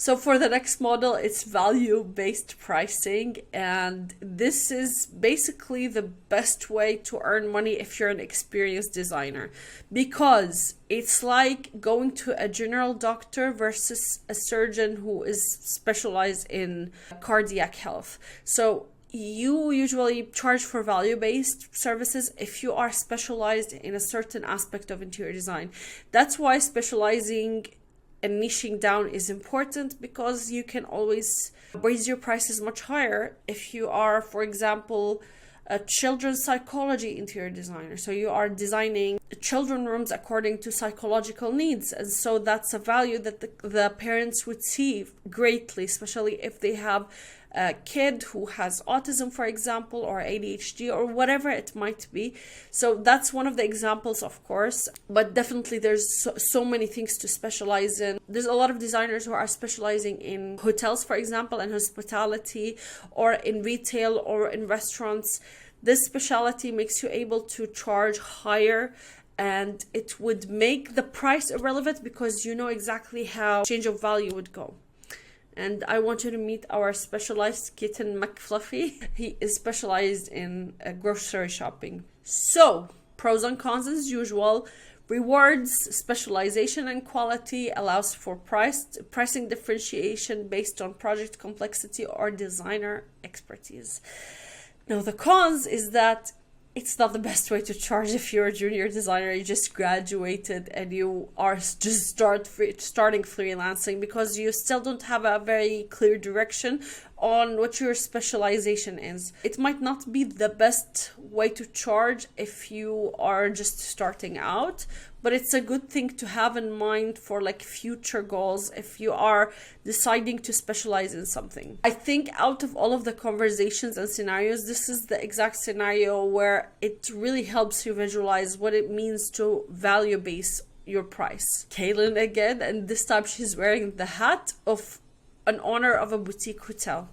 So for the next model, it's value-based pricing, and this is basically the best way to earn money if you're an experienced designer, because it's like going to a general doctor versus a surgeon who is specialized in cardiac health. So you usually charge for value-based services if you are specialized in a certain aspect of interior design. That's why specializing and niching down is important, because you can always raise your prices much higher if you are, for example, a children's psychology interior designer. So you are designing children rooms according to psychological needs. And so that's a value that the parents would see greatly, especially if they have a kid who has autism, for example, or ADHD or whatever it might be. So that's one of the examples, of course, but definitely there's so many things to specialize in. There's a lot of designers who are specializing in hotels, for example, and hospitality, or in retail or in restaurants. This specialty makes you able to charge higher, and it would make the price irrelevant because you know exactly how change of value would go. And I want you to meet our specialized kitten McFluffy. He is specialized in grocery shopping. So, pros and cons as usual. Rewards specialization and quality, allows for pricing differentiation based on project complexity or designer expertise. Now, the cons is that it's not the best way to charge if you're a junior designer, you just graduated and you are just starting freelancing, because you still don't have a very clear direction on what your specialization is. It might not be the best way to charge if you are just starting out, but it's a good thing to have in mind for like future goals if you are deciding to specialize in something. I think out of all of the conversations and scenarios, this is the exact scenario where it really helps you visualize what it means to value base your price. Kaylin again, and this time she's wearing the hat of an owner of a boutique hotel.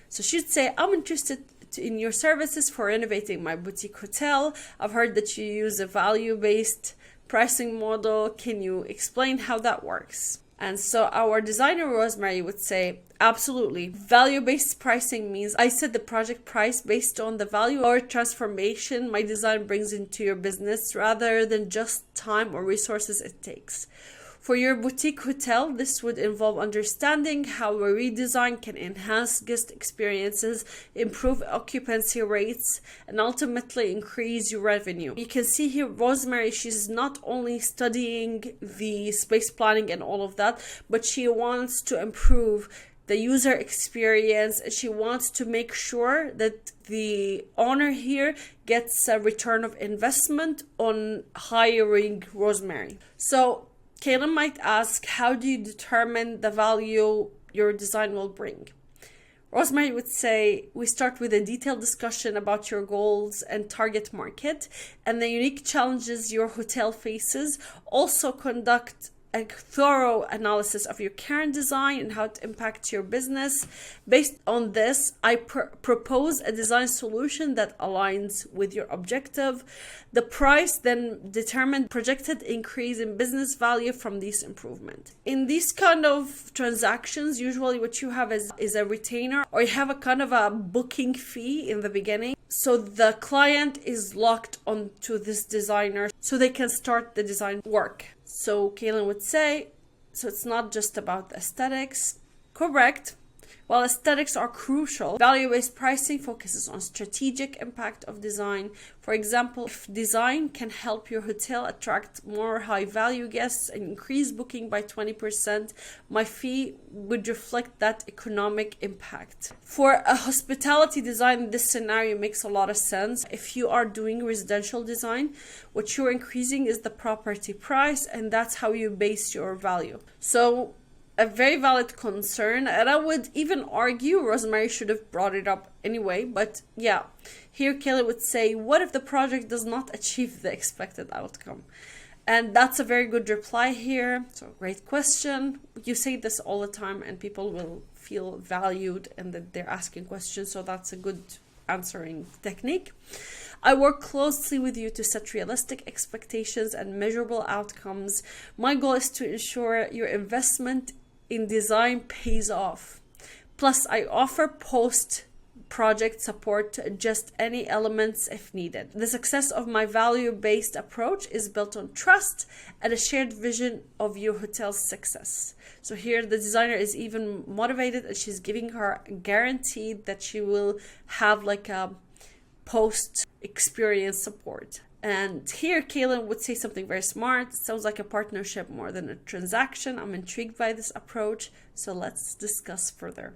So she'd say, I'm interested in your services for renovating my boutique hotel. I've heard that you use a value-based pricing model. Can you explain how that works? And so our designer Rosemary would say, absolutely. Value-based pricing means I set the project price based on the value or transformation my design brings into your business, rather than just time or resources it takes. For your boutique hotel, this would involve understanding how a redesign can enhance guest experiences, improve occupancy rates, and ultimately increase your revenue. You can see here Rosemary, she's not only studying the space planning and all of that, but she wants to improve the user experience, and she wants to make sure that the owner here gets a return of investment on hiring Rosemary. So Kaylin might ask, how do you determine the value your design will bring? Rosemary would say, we start with a detailed discussion about your goals and target market and the unique challenges your hotel faces. Also conduct a thorough analysis of your current design and how it impacts your business. Based on this, I propose a design solution that aligns with your objective. The price then determines projected increase in business value from this improvement. In these kind of transactions, usually what you have is a retainer, or you have a kind of a booking fee in the beginning. So the client is locked onto this designer so they can start the design work. So Kaylin would say, so it's not just about aesthetics. Correct. While aesthetics are crucial, value-based pricing focuses on strategic impact of design. For example, if design can help your hotel attract more high-value guests and increase booking by 20%, my fee would reflect that economic impact. For a hospitality design, this scenario makes a lot of sense. If you are doing residential design, what you're increasing is the property price, and that's how you base your value. So a very valid concern, and I would even argue Rosemary should have brought it up anyway, but yeah, here Kelly would say, what if the project does not achieve the expected outcome? And that's a very good reply here. So great question. You say this all the time and people will feel valued and that they're asking questions, so that's a good answering technique. I work closely with you to set realistic expectations and measurable outcomes. My goal is to ensure your investment in design pays off. Plus, I offer post-project support to adjust any elements if needed. The success of my value-based approach is built on trust and a shared vision of your hotel's success. So here the designer is even motivated, and she's giving her a guarantee that she will have like a post-experience support. And here Kaylin would say something very smart. It sounds like a partnership more than a transaction. I'm intrigued by this approach, so let's discuss further.